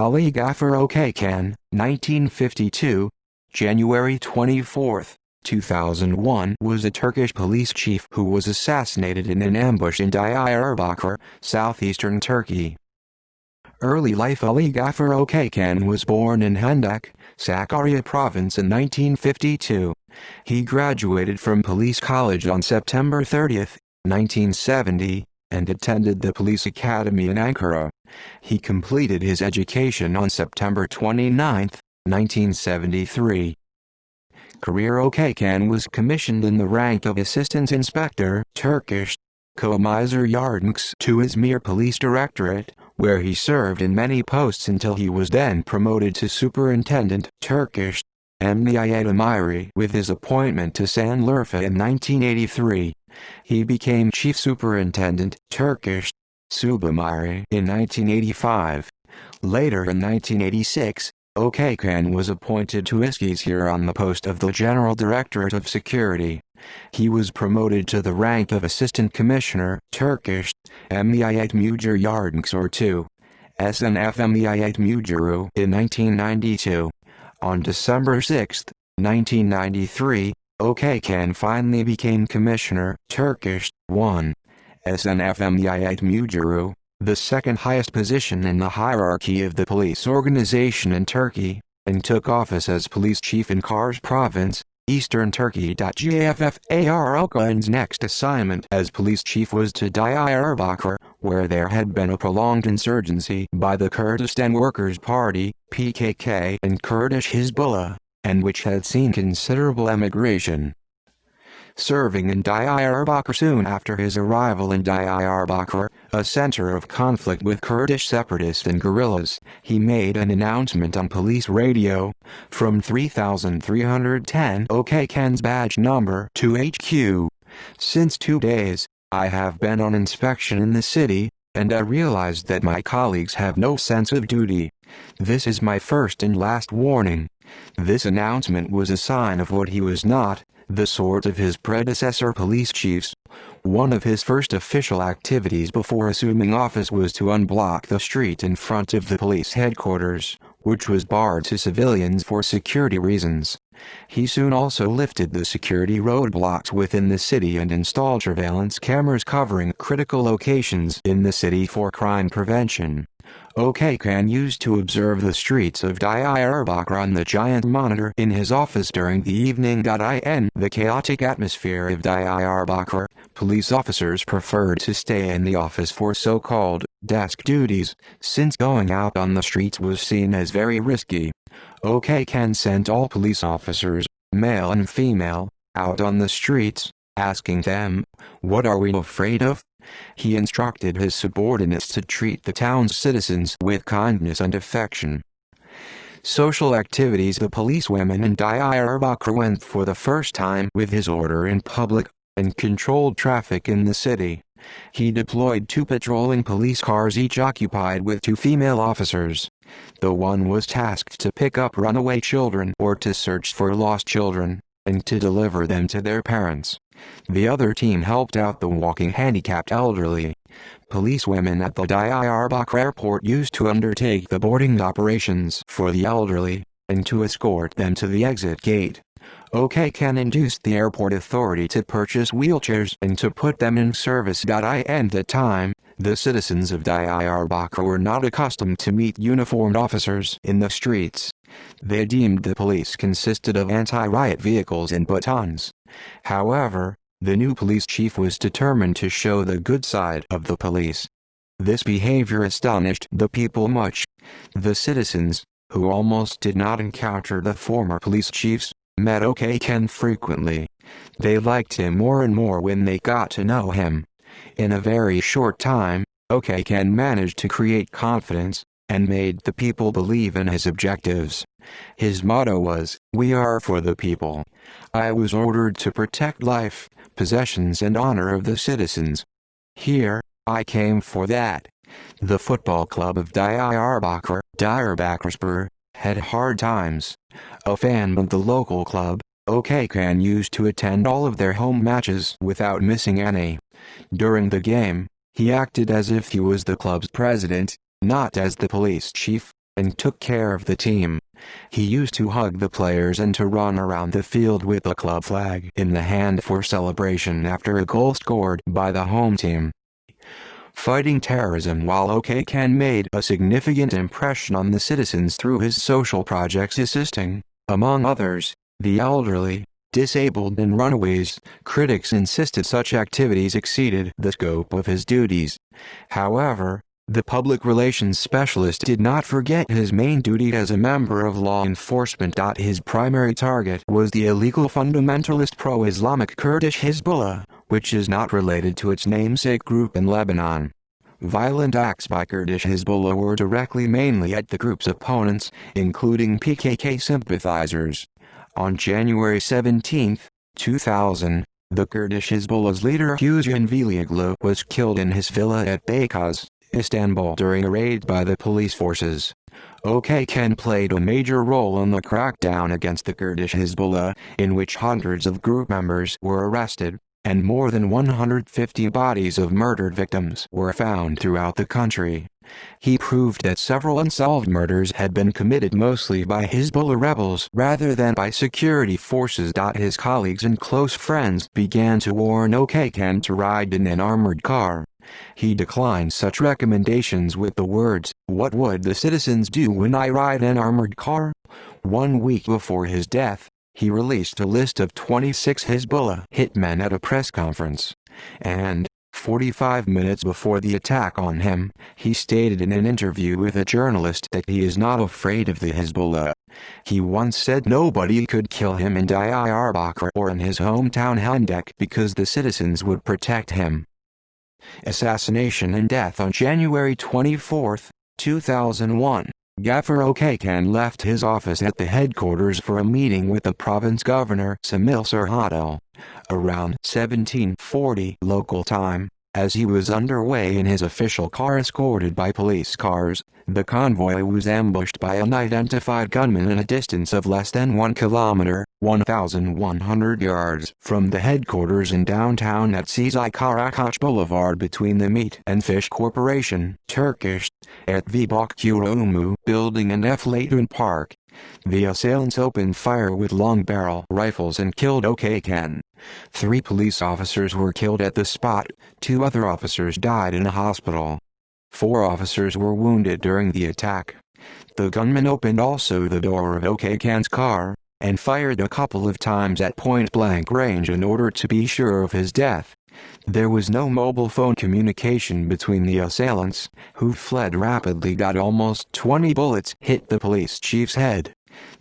Ali Gaffar Okkan, 1952, January 24, 2001 was a Turkish police chief who was assassinated in an ambush in Diyarbakır, southeastern Turkey. Early life. Ali Gaffar Okkan was born in Hendek, Sakarya province in 1952. He graduated from police college on September 30, 1970, and attended the police academy in Ankara. He completed his education on September 29, 1973. Career. Okkan was commissioned in the rank of Assistant Inspector Turkish, Komiser Yardımcısı to Izmir Police Directorate, where he served in many posts until he was then promoted to Superintendent Turkish, Emniyet Amiri. With his appointment to Şanlıurfa in 1983, he became Chief Superintendent Turkish, Subamiri in 1985. Later in 1986, Okkan was appointed to Eskişehir on the post of the General Directorate of Security. He was promoted to the rank of Assistant Commissioner Turkish, Emniyet Müdürü Yardımcısı or 2, SNF Emniyet Müdürü in 1992. On December 6, 1993, Okkan finally became Commissioner Turkish, 1, SNF Emniyet Müdürü, the second highest position in the hierarchy of the police organization in Turkey, and took office as police chief in Kars province, eastern Turkey. Gaffar Okkan's next assignment as police chief was to Diyarbakır, where there had been a prolonged insurgency by the Kurdistan Workers' Party, PKK, and Kurdish Hizbullah, and which had seen considerable emigration. Serving in Diyarbakır soon after his arrival in Diyarbakır, a center of conflict with Kurdish separatists and guerrillas, he made an announcement on police radio. From 3310 Okkan's badge number to HQ. Since 2 days, I have been on inspection in the city, and I realized that my colleagues have no sense of duty. This is my first and last warning. This announcement was a sign of what he was not, the sort of his predecessor police chiefs. One of his first official activities before assuming office was to unblock the street in front of the police headquarters, which was barred to civilians for security reasons. He soon also lifted the security roadblocks within the city and installed surveillance cameras covering critical locations in the city for crime prevention. Okkan used to observe the streets of Diyarbakır on the giant monitor in his office during the evening. In the chaotic atmosphere of Diyarbakır, police officers preferred to stay in the office for so-called desk duties, since going out on the streets was seen as very risky. Okkan sent all police officers, male and female, out on the streets, asking them, "What are we afraid of?" He instructed his subordinates to treat the town's citizens with kindness and affection. Social activities. The policewomen in Diyarbakır went for the first time with his order in public, and controlled traffic in the city. He deployed 2 patrolling police cars, each occupied with 2 female officers. The one was tasked to pick up runaway children or to search for lost children, and to deliver them to their parents. The other team helped out the walking handicapped elderly. Policewomen at the Diyarbakır airport used to undertake the boarding operations for the elderly, and to escort them to the exit gate. Okkan induced the airport authority to purchase wheelchairs and to put them in service. At the time, the citizens of Diyarbakır were not accustomed to meet uniformed officers in the streets. They deemed the police consisted of anti-riot vehicles and batons. However, the new police chief was determined to show the good side of the police. This behavior astonished the people much. The citizens, who almost did not encounter the former police chiefs, met Okkan frequently. They liked him more and more when they got to know him. In a very short time, Okkan managed to create confidence, and made the people believe in his objectives. His motto was, "We are for the people." I was ordered to protect life, possessions and honor of the citizens. Here, I came for that. The football club of Diyarbakır, Diyarbakırspor, had hard times. A fan of the local club, Okkan used to attend all of their home matches without missing any. During the game, he acted as if he was the club's president, not as the police chief. and took care of the team. He used to hug the players and to run around the field with the club flag in the hand for celebration after a goal scored by the home team. Fighting terrorism while Okkan made a significant impression on the citizens through his social projects assisting, among others, the elderly, disabled and runaways. Critics insisted such activities exceeded the scope of his duties. However, the public relations specialist did not forget his main duty as a member of law enforcement. His primary target was the illegal fundamentalist pro-Islamic Kurdish Hezbollah, which is not related to its namesake group in Lebanon. Violent acts by Kurdish Hezbollah were directly mainly at the group's opponents, including PKK sympathizers. On January 17, 2000, the Kurdish Hezbollah's leader Hüseyin Velioglu was killed in his villa at Beykoz, Istanbul during a raid by the police forces. Okkan played a major role in the crackdown against the Kurdish Hezbollah, in which hundreds of group members were arrested, and more than 150 bodies of murdered victims were found throughout the country. He proved that several unsolved murders had been committed mostly by Hezbollah rebels rather than by security forces. His colleagues and close friends began to warn Okkan to ride in an armored car. He declined such recommendations with the words, "What would the citizens do when I ride an armored car?" 1 week before his death, he released a list of 26 Hezbollah hitmen at a press conference. And, 45 minutes before the attack on him, he stated in an interview with a journalist that he is not afraid of the Hezbollah. He once said nobody could kill him in Diyarbakir or in his hometown Hendek because the citizens would protect him. Assassination and death. On January 24, 2001, Gaffar Okkan left his office at the headquarters for a meeting with the province governor Samil Serhatel. Around 1740 local time, as he was underway in his official car escorted by police cars, the convoy was ambushed by unidentified gunmen at a distance of less than 1 kilometer, 1,100 yards, from the headquarters in downtown at Sezai Karakoç Boulevard between the Meat and Fish Corporation (Turkish) at Vbakkurumu building and Eflatun Park. The assailants opened fire with long-barrel rifles and killed Okkan. 3 police officers were killed at the spot, 2 other officers died in a hospital. 4 officers were wounded during the attack. The gunman opened also the door of Okkan's car, and fired a couple of times at point-blank range in order to be sure of his death. There was no mobile phone communication between the assailants, who fled rapidly. Almost 20 bullets hit the police chief's head.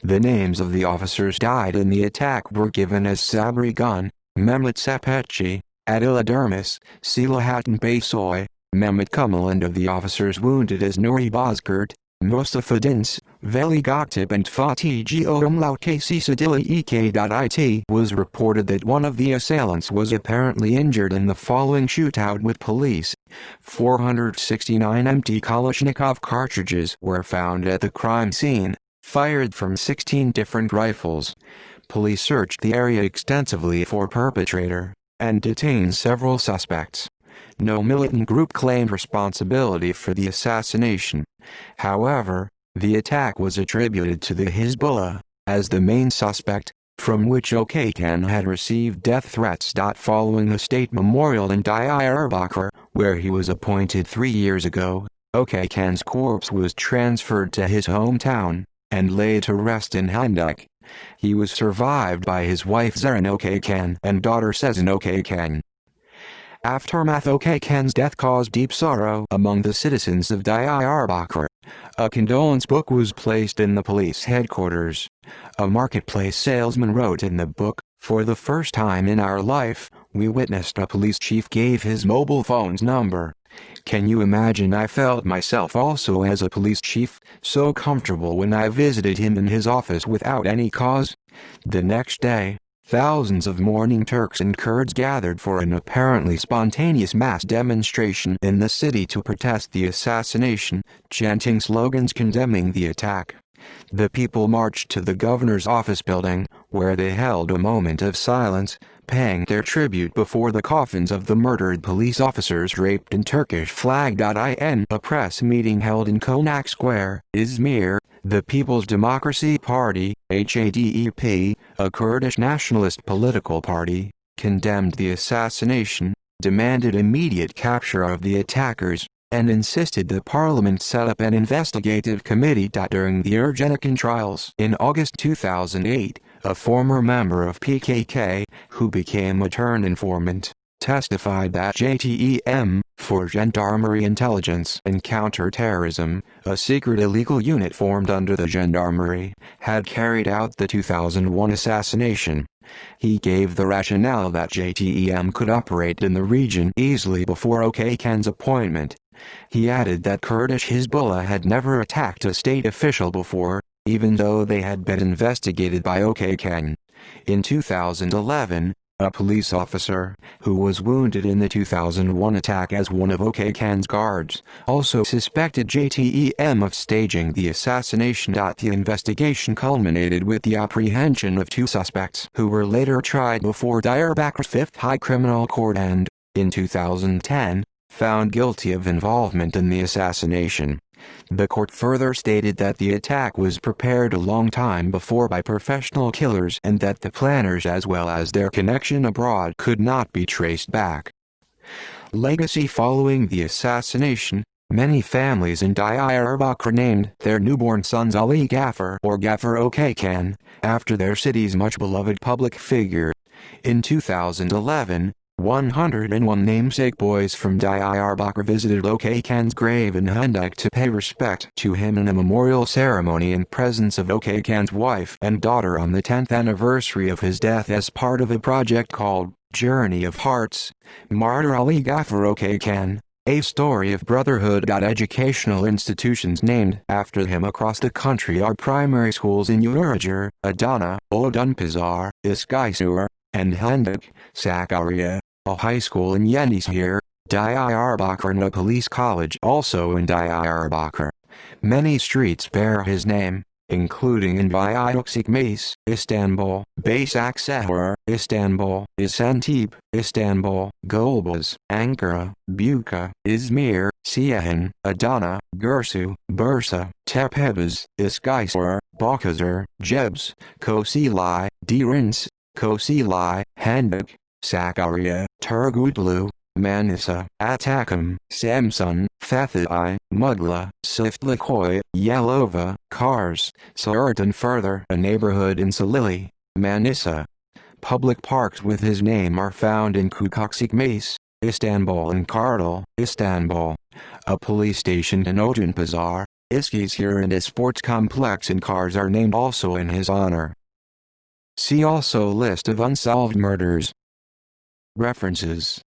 The names of the officers died in the attack were given as Sabri Gun, Mehmet Sepetçi, Adil Dermis, Selahattin Baysoy, Mehmet Kamal, and of the officers wounded as Nuri Bozkurt, Mustafa Dins, Veli Göktürk and Fatih Umlaut It was reported that one of the assailants was apparently injured in the following shootout with police. 469 empty Kalashnikov cartridges were found at the crime scene, fired from 16 different rifles. Police searched the area extensively for perpetrator, and detained several suspects. No militant group claimed responsibility for the assassination. However, the attack was attributed to the Hezbollah, as the main suspect, from which Okkan had received death threats. Following a state memorial in Diyarbakir, where he was appointed 3 years ago, Okkan's corpse was transferred to his hometown, and laid to rest in Hendek. He was survived by his wife Zerrin Okkan and daughter Sezin Okkan. Aftermath. Okkan's death caused deep sorrow among the citizens of Diyarbakir. A condolence book was placed in the police headquarters. A marketplace salesman wrote in the book, "For the first time in our life, we witnessed a police chief gave his mobile phone's number. Can you imagine? I felt myself also as a police chief, so comfortable when I visited him in his office without any cause." The next day, thousands of mourning Turks and Kurds gathered for an apparently spontaneous mass demonstration in the city to protest the assassination, chanting slogans condemning the attack. The people marched to the governor's office building, where they held a moment of silence, paying their tribute before the coffins of the murdered police officers draped in Turkish flag. In a press meeting held in Konak Square, Izmir, the People's Democracy Party, HADEP, a Kurdish nationalist political party, condemned the assassination, demanded immediate capture of the attackers, and insisted the parliament set up an investigative committee. During the Ergenekon trials in August 2008, a former member of PKK, who became a turned informant, testified that JTEM, for Gendarmerie Intelligence and Counter-Terrorism, a secret illegal unit formed under the Gendarmerie, had carried out the 2001 assassination. He gave the rationale that JTEM could operate in the region easily before Okkan's appointment. He added that Kurdish Hezbollah had never attacked a state official before, even though they had been investigated by Okkan. In 2011, a police officer, who was wounded in the 2001 attack as one of Okkan's guards, also suspected JTEM of staging the assassination. The investigation culminated with the apprehension of two suspects who were later tried before Diyarbakir's Fifth High Criminal Court and, in 2010, found guilty of involvement in the assassination. The court further stated that the attack was prepared a long time before by professional killers and that the planners as well as their connection abroad could not be traced back. Legacy. Following the assassination, many families in Diyarbakir named their newborn sons Ali Gaffar or Gaffar Okkan, after their city's much-beloved public figure. In 2011, 101 namesake boys from Diyarbakir visited Okkan's grave in Hendek to pay respect to him in a memorial ceremony in presence of Okkan's wife and daughter on the 10th anniversary of his death as part of a project called Journey of Hearts. Martyr Ali Gaffar Okkan, a story of brotherhood. Educational institutions named after him across the country are primary schools in Urager, Adana, Odunpazar, Iskaysur, and Hendek, Sakarya, a high school in Yenishehir, Diyarbakir, and a police college also in Diyarbakir. Many streets bear his name, including in Vyoksikmes, Istanbul, Başakşehir, Istanbul, Isantip, Istanbul, Gulbaz, Ankara, Buca, Izmir, Ceyhan, Adana, Gürsu, Bursa, Tepebaz, Iskaysur, Bağcılar, Gebze, Kocaeli, Derins, Kocaeli, Hendek, Sakarya, Turgutlu, Manisa, Atakum, Samsun, Fethiye, Mugla, Siftlikoy, Yalova, Kars, Sartan. Further, a neighborhood in Salili, Manisa. Public parks with his name are found in Kukaksikmes, Istanbul, and Kartal, Istanbul. A police station in Odunpazar, Eskişehir, and a sports complex in Kars are named also in his honor. See also List of unsolved murders. References